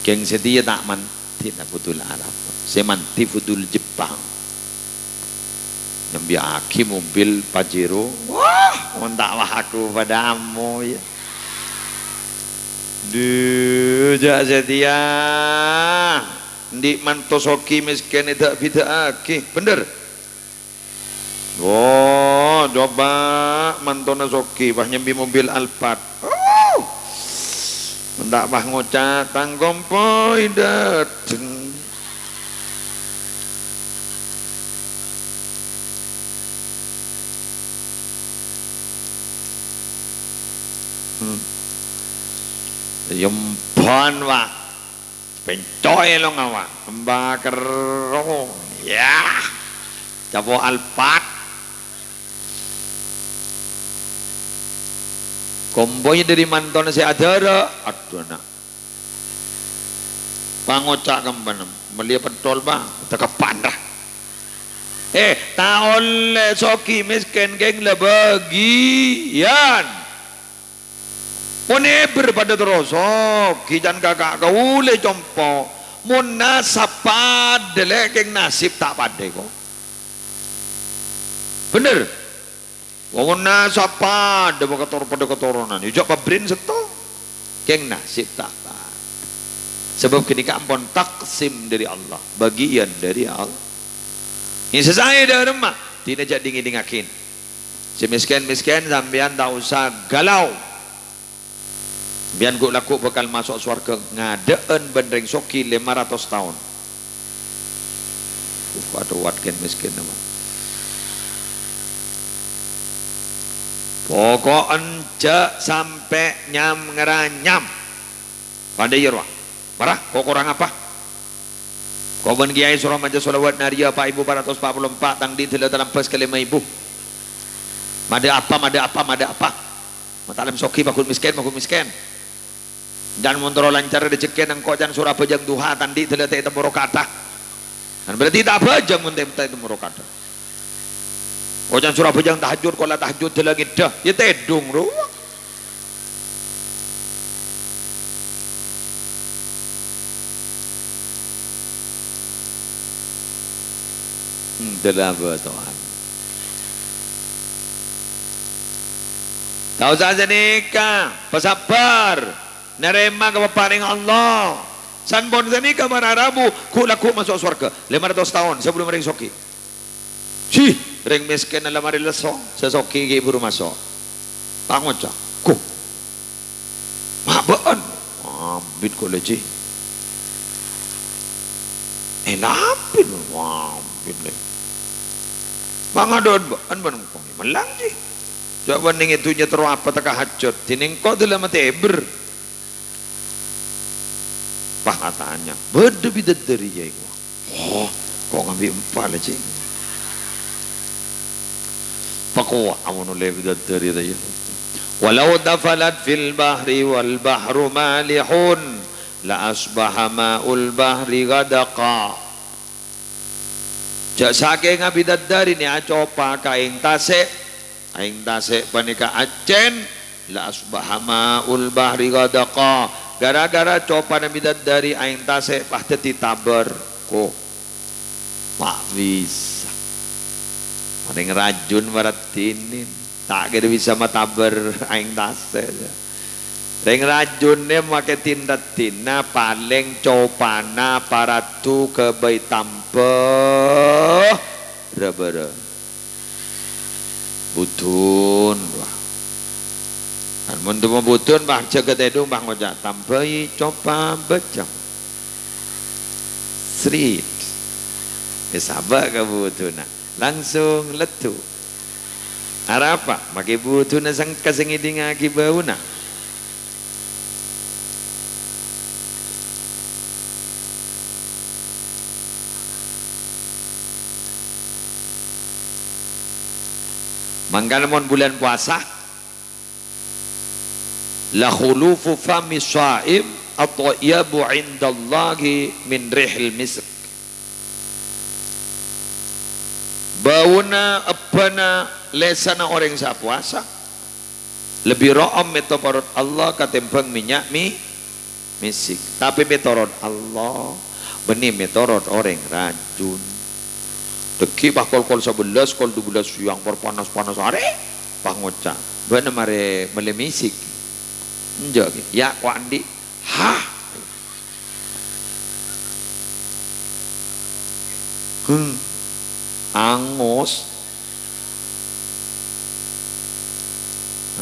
Geng setia tak manti tak budul Arab. Saya manti budul Jepang. Yang biaki mobil Pajero. Wah, tak wah aku padamu ya. Duh, jak setia. Di mantosoki miskin itu bida aki, bener. Oh, coba mantona soki, bah nyambi mobil Alphard. Ndak bah ngocak tangkom poi dateng. Yempan wah, pencoy lo ngawa, mbakero, ya, capo Alphard. Kombonya dari manton si adara, aduh nak. Pangocak kemana? Melihat pentol bang, terkepan dah. Tak oleh soki miskin geng lah bagian. Moneber pada terosok, kijan kakak kau le compo. Mona sapad delek geng nasib tak pade kok. Bener. Wong sapa ada pada ketoronan. Yuk pabrin seto. Geng nasib tak apa. Sebab ketika ampun taksim dari Allah, bagian dari Allah. Ini selesai dah rumah. Tidak jadi dingin-dingakin. Si miskin-miskin sampean tak usah galau. Biar gua laku bakal masuk surga ngadaan bandeng soki 500 tahun. Ada watken miskin nama. Pokok ence sampai nyam ngeranyam pada yerwa marah kok kurang apa kau ben kiai surah maja solawat naria Pak Ibu 444 tang di telah dalam pas ke 5.000 mada apa matalam soki bakul miskin dan montoro lancar diceken engkau jan surah pejang duha tandi telah teh temurokata dan berarti tak pejang menteh temurokata. Ojan surah pejang tahajud kalau tahajud lagi dah ya tedung ru. Dalam Tuhan. Tahu saja nikah, pesabar, nerema keparing Allah. San bon nikah mararabu, ku laku masuk surga 500 tahun sebelum ring soki. Sih, ring miskin dalam hari lesok, sesoki ke ibu rumah sok. Tak ngocak, ku, mabaan, ambit koleji, lapin, ambit le. Mangadon, baan kong melang ji. Coba ning itu nyetro apa tak hajat, tining kau dalam mati eber. Pahatanya, berdebidat dari jai gua. Oh, kau ngambil 4 lagi. Pakuwa amun oleh bidat dari tadi. Walau dafalat fil bahri wal bahru malihun la asbaha ma'ul bahri ghadaqa. Jak saking abidadari ni acopa kaing tasik panika acen la asbaha ma'ul bahri ghadaqa. Gara-gara copa abidadari aing tasik pasti ditabar ko. Pak bisa. Paling rajun baratinin tak kira bisa matabar aing tasik. Ring rajunnya make tindatina paling copana paratu ke bayi tampeh rebere butun wah kan mun butun bang jaga tedung bang ngojak tambahi copa becam srit sabar ke butuna langsung letu apa make butuna sang kasengiding aki bauna. Mangkana mon bulan puasa la khulufu fami shaim atyabu indallahi min rihil misk. Bauna apana lesana orang sa puasa lebih room metoporot Allah katimbang minyak misik. Tapi metorot Allah benih metorot orang rajun. Deki bah kol 11 kol 12 siang berpanas-panas are bah ngocak bener mare melemisik enjak ya wandi hah angus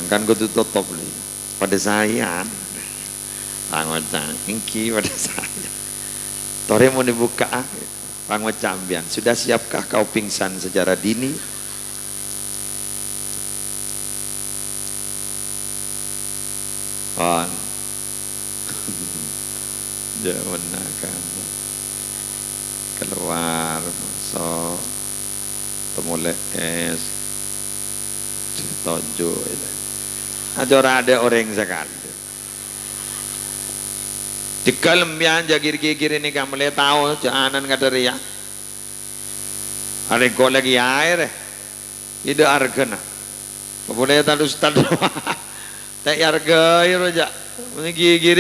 kan gue tutup pada saya ngocak ingki pada saya tore mau dibuka Pangocambian, sudah siapkah kau pingsan secara dini? On, jangan kan keluar masuk temulek es tojo ada orang sekali. Di kalembian jagir-gigir ini kamu lihat tahu jangan kadari ya. Ada kau lagi air, itu argana. Boleh tahu ustad, tak arga itu aja. Ini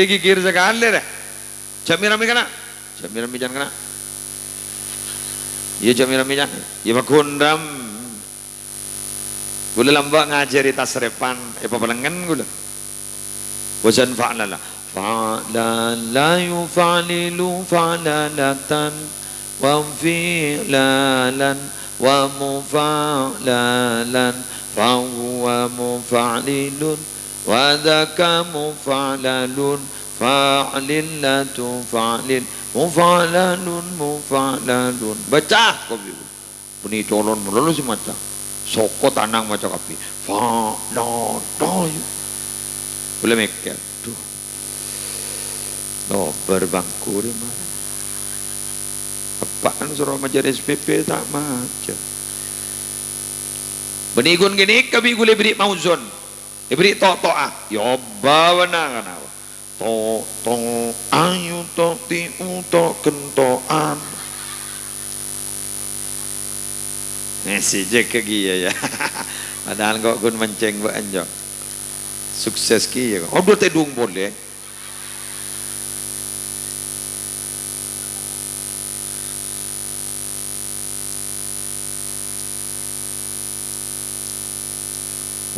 gigir sekali deh. Jamiran mikan, jamiran mijan kena. Iya jamiran mijan, iya bakundam. Gula lambak ngajari tasrepan, pepelengan gula. Wajan fa'lala. Fa'lan la yufa'lilu fa'lalatan wa fi'lalan wa mufa'lalan fahuwa mufa'lilun wa dhaka mufa'lalun fa'lillatu fa'lil mufa'lalun baca kopi bunyi colon melulu si maca soko tanang maca kopi fa'latan boleh mikir no berbangku di mana? Apaan suruh majelis SPP tak maca? Benigun gini kami gule beri mauzon, beri toa, ya bawana kan apa? To ayu to tiu to kentoan. Si jek kegi ya. Padahal kok gun menceng buat anjok. Sukses ki ya. Oh dua tedung boleh.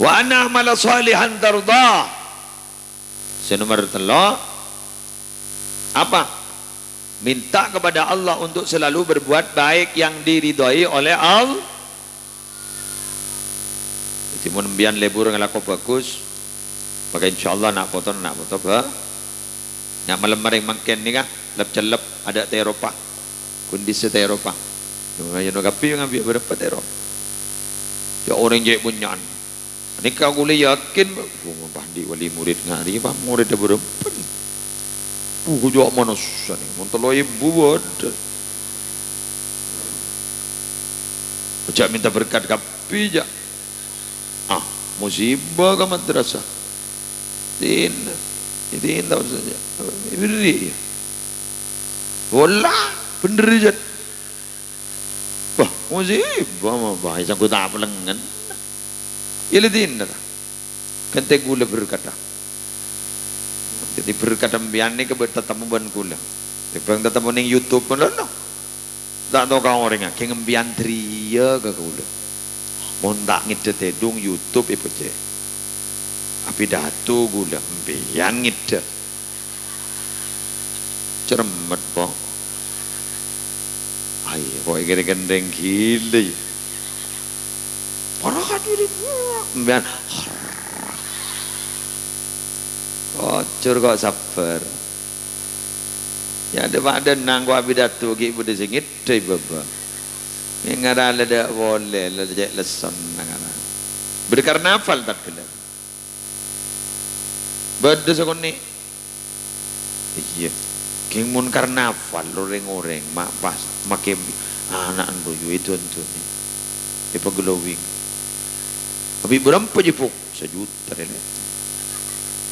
Wa ana amala salihan tardah. Nomor 3 apa? Minta kepada Allah untuk selalu berbuat baik yang diridhoi oleh Allah. Jadi mun mbian lebur ngelako bagus, maka insyaallah nak foto ba. Nya malam maring mangken ni kah, lep celep ada te Eropa. Kondisi te Eropa. Yo gapi yang ambil berapa te Eropa. Ya orang je bunyan. Ini kau boleh yakin, pandi wali murid ngari, pak murid ada berapa? Jauh mana susah nih, montolo ibu buat. Ujak minta berkat kapi ja. Musibah ke madrasah. Itin tahu saja. Beri. Wala, bener aja. Wah, musib, bahaya sangkut apa lengan. Ilitin dah. Kente gula berkata. Jadi berkata bian ni kebetulan tetamu ban gula. Tapi tetamu ning YouTube pun lah. Tak tahu kau orangnya. Kengembian tria ke gula. Montak ngide tedung YouTube ibu je. Api datu gula bian ngide. Cermet po. Ay, kok kira gendeng gila. Parah kan ini. Bian. Kocur kok sabar. Ya ada pada nang ko abi datu ki bude singit dei baba. Ngara lada boleh lada jek leson ngara. Berkarnaval tak kena. Bade sakone. Iya. King mun karnaval loreng-oreng mak pas make anak boyo itu nih. Di paglowing. Abi berapa jipuk? 1 juta deh.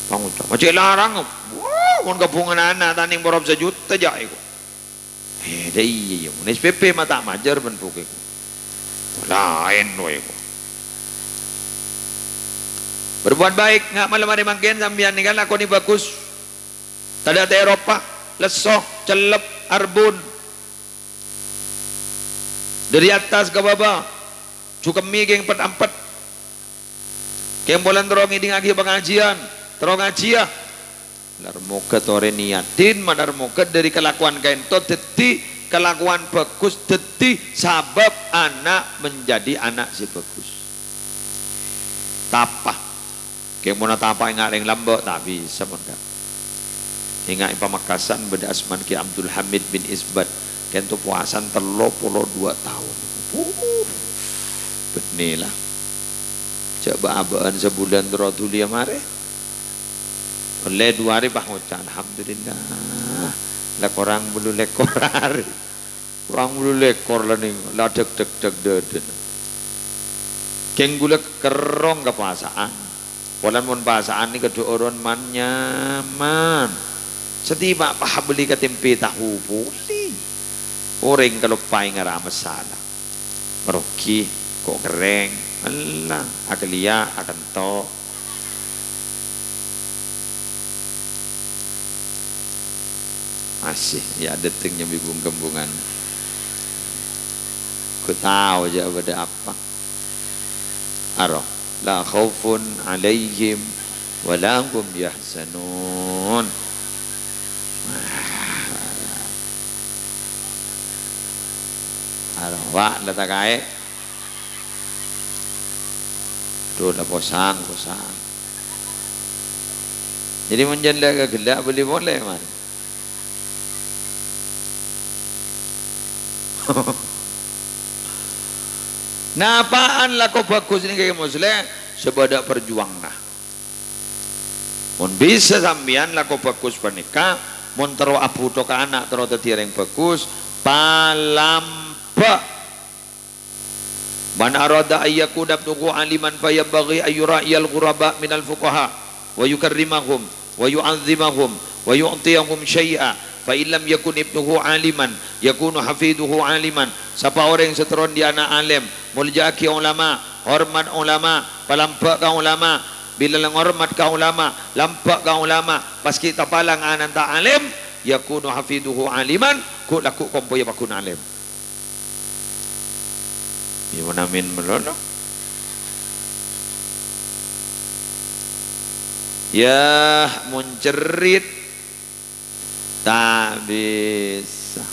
Panguta. Macam larang. Wah, mun gabungan anak taning borop 1 juta aja iku. Dah iya. Mun SPP mata majar ben puke. Lain we iku. Berbuat baik ngak malam hari mangken sambian ni kan lakoni bagus. Tada te Eropa, lesoh, celep, arbun. Dari atas ke bawah. Cukemi geng 4-4. Keng bolan terong iding agi pengajian. Terong ngaji ya. Larmoga tore niatin madarmoga dari kelakuan kain to deti kelakuan bagus deti sabab anak menjadi anak si bagus. Tapah. Keng mona tapah ngareng lambok tak bisa mengka. Hingga Pamekasan beda asman Ki Abdul Hamid bin Isbat kento puasan 32 tahun. Benilah. Coba abaan sebulan terotulia mare. Oleh 2 hari bah ngucap alhamdulillah. Lah korang bulu lekor hari. Korang bulu lekor lah ning lah deg deden. Keng gula kerong ke pasaan. Polan mun pasaan ni kedua orang man nyaman. Setiba pah beli ke tempe tahu boleh. Orang kalau pai ngara masalah. Merugi kok kereng. Allah akalia akan to. Masih ya detingnya bibung kembungan. Ku tahu aja pada apa. Arah la khaufun alaihim wa la hum yahzanun. Arah wa la takae. Tuh lah posang. Jadi menjanda ke gelak boleh man. Nah apaan lah kau bagus ini kayak muslim sebadak perjuang nah. Mun bisa sambian lah kau bagus pernikah. Mun tero apu toka anak tero tetir yang bagus. Palampa. Man arada ayyakuna abnuhu aliman fayabaghi ayyura'iyal ghuraba minal fuqaha wa yukarrimahum wa yu'azzimahum wa yu'tiyahum syai'a fa illam yakun ibnuhu aliman yakunu hafiduhu aliman. Siapa orang yang seteron dia anak alim muljaki ulama hormat ulama palampak ka ulama bila lang hormat ka ulama lampak ka ulama pas kita palang anan ta alim yakunu hafiduhu aliman ku laku kompoy pakun alim. Gimana min melono? Ya mencerit tak bisa.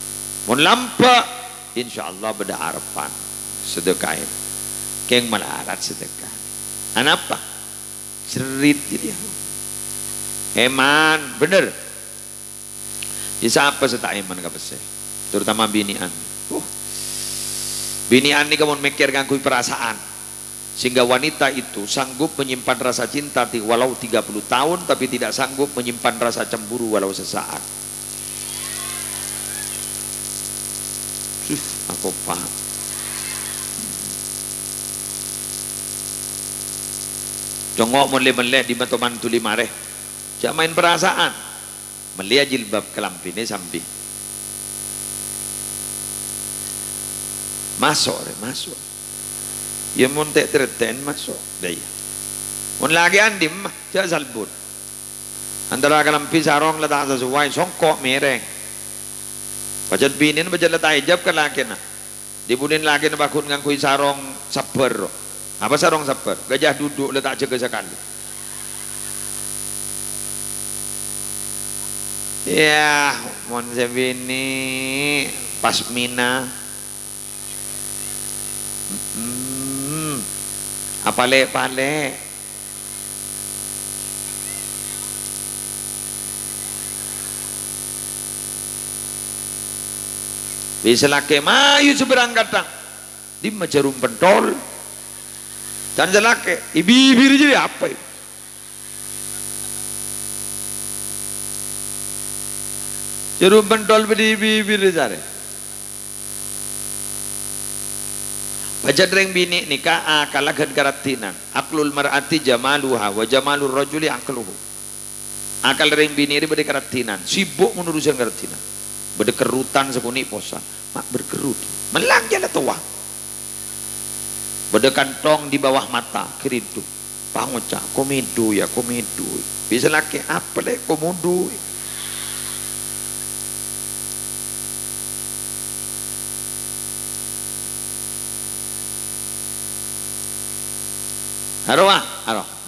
Mun lampa insyaallah beda arfan sedekah. Keng melarat sedekah. Anapa? Cerit dia. Eman bener. Di siapa setak eman ka pese? Terutama binian. Binian ini kamu mikir ganggu perasaan sehingga wanita itu sanggup menyimpan rasa cinta walau 30 tahun tapi tidak sanggup menyimpan rasa cemburu walau sesaat. Aku paham. Jongok mulai di mantu-mantu 5 reh Jak main perasaan. Melihat jilbab kelampine sambil. Masuk. Ya mun tek terten masuk. Daya. Mun lagi andim mah jak salbut. Antara kelampi sarong letak sesuai songkok mereng. Baca binin baca letak hijab kan laki na. Dibudin laki na bakun ngangkui sarong sabar. Apa sarong sabar? Gajah duduk letak jaga sekali. Ya, mon sebini pasmina. Apale. Bisa laki mayu seberang kata di majarum pentol dan selake ibibir jadi apa itu? Jarum pentol bibir cari baca dereng bini nikah akalagan karatinan aklul mar'ati jamaluha wa jamalur rajuli akluhu akal dereng bini ini bade karatinan sibuk menurusan karatinan bade kerutan sekuni posan mak berkerut melang jala tua bade kantong di bawah mata keridu pangoca komedo bisa laki apa le komodo Arwah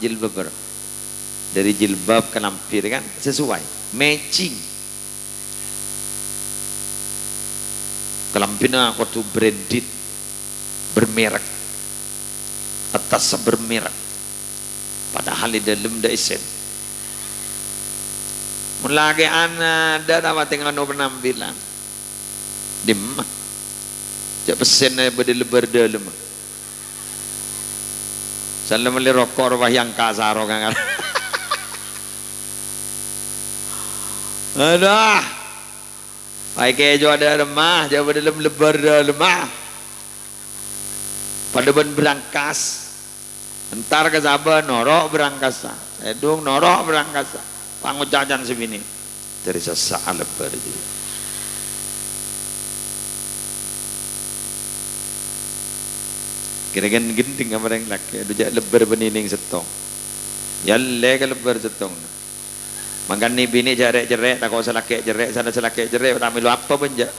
jilbab dari jilbab ke lampir kan sesuai matching kelampirnya waktu branded bermerek atas bermerek padahal di dalam dah isen mulai anak dah dapat tengok no penampilan dimah cak pesen berlebar dalam salam meli rokok wah yang kasar kan adah baik kejo ada lemah jauh dalam lebar lemah pada ben berangkas entar ke sabar norok berangkasa edung norok berangkasa pangucacan sebini dari sesaat lebar jadi kira-kira genting apa yang laki ada lebar benining setong ya lega lebar setong makan ni bini jerek tak kau selaki jerek sana selaki jerek tak milu apa pun je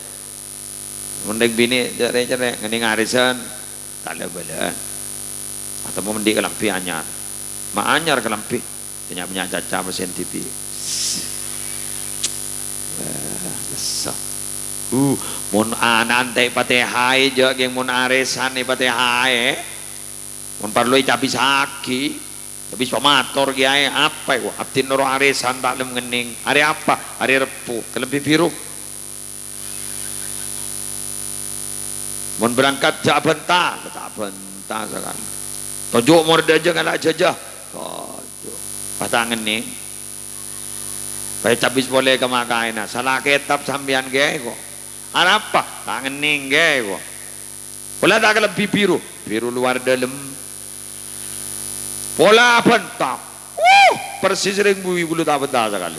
mending bini jerek ngening arisan tak lebar atau mau mandi kelampi anyar mak anyar kelampi punya caca mesin TV besar mun anante patehai je geng mun aresan ni patehai mun parloi cabi saki habis pamator kiai apa itu abtin noro aresan tak lem ngening hari apa hari repu kelebih biru mun berangkat jak bentah sekali tojuk morda je ngalak jajah tojuk patah ngening baik cabis boleh ke makaina salah kitab sambian kiai kok apa tak ngening ge kok pola tak lebih biru luar dalam pola bentang persis ring bulu tak betah sekali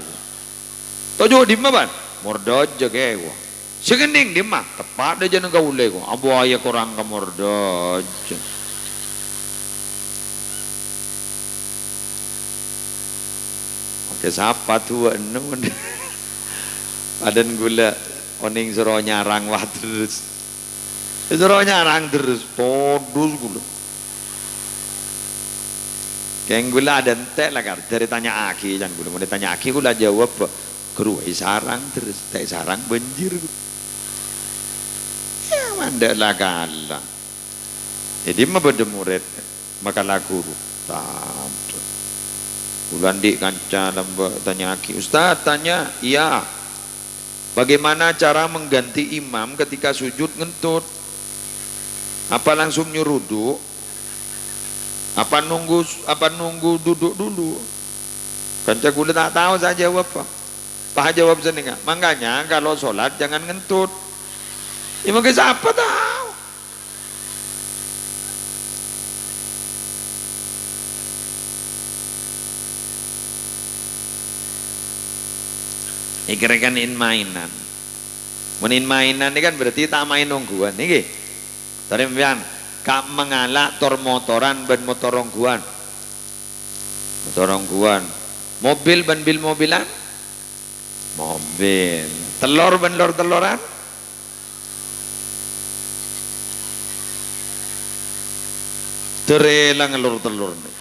tojo di mana mordoj ge kok segening di mana tepat aja nengkau ulai kok abu ayah kurang ke mordoj oke siapa tuh padan gula oning suruh nyarang wah terus todus gula keng gula ada entek lah kan dari tanya aki jangan gula mau ditanya aki gula jawab keruai sarang terus tak sarang banjir ya manda lah kala jadi mah beda murid makalah guru tak bulan di kanca lamba tanya aki ustaz tanya iya bagaimana cara mengganti imam ketika sujud ngentut? Apa langsung nyurudu? Apa nunggu duduk dulu? Kanca kula tak tahu saya jawab apa. Pak jawab senenga. Makanya kalau sholat jangan ngentut. Ya mungkin siapa tahu? Iki kan in mainan. Menin mainan ini kan berarti tak main nungguan niki. Tadi mbiyan kak mengalak tor motoran ben motor rongguan. Motor rongguan. Mobil ben bil mobilan. Mobil. Telur ben lor teloran. Terela ngelur telur nih.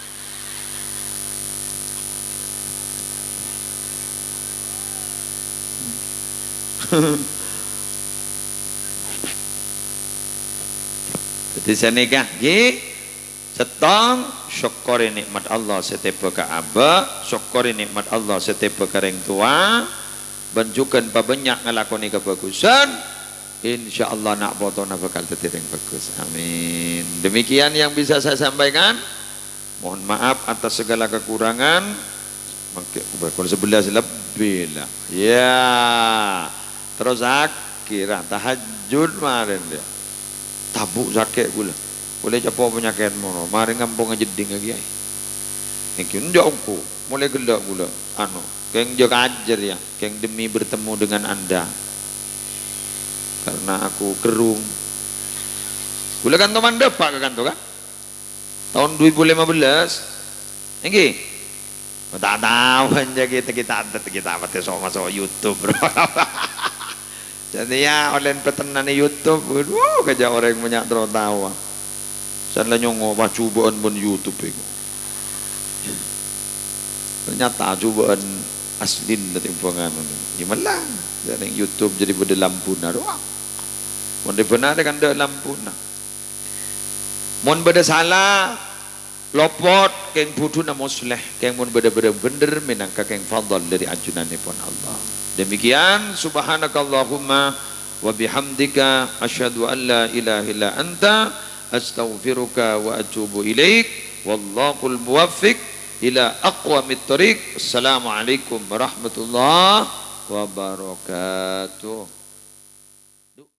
Jadi saya nikah setong syukuri nikmat Allah setiap ke aba, syukuri nikmat Allah setiap ke ring tua, benjukan banyak ngelakoni kebagusan, insya Allah nak botona bakal tertiring bagus. Amin. Demikian yang bisa saya sampaikan. Mohon maaf atas segala kekurangan. Kalau 11 lebih lah. Ya. Terus akhirnya tahajud kemarin dia. Tabuk sakit pula. Boleh capo penyakit mono. Mari ngampung jeding lagi ai. Iki ndokku mulai gelak pula. Keng jaga ajar ya. Keng demi bertemu dengan Anda. Karena aku kerung. Boleh kantor Anda Pak ke kantor kan? Tahun 2015. Iki. Tak tahu aja kita masuk YouTube bro. Jadi ya oleh petenan YouTube, kerja orang yang banyak tertawa. Saya nyongo apa cobaan pun YouTube itu. Ternyata cobaan aslin dari penganun. Gimana? Dari YouTube jadi pada lampu naruh. Mau benar kan ada lampu nak. Mau beda salah, lopot keng putu na musleh, keng mun beda bener minangka keng fadl dari ajunan pun Allah. Demikian subhanakallahumma wa bihamdika asyhadu an la ilaha illa anta astaghfiruka wa atubu ilaik wallahul muwaffiq ila aqwamit thoriq. Assalamualaikum warahmatullahi wabarakatuh.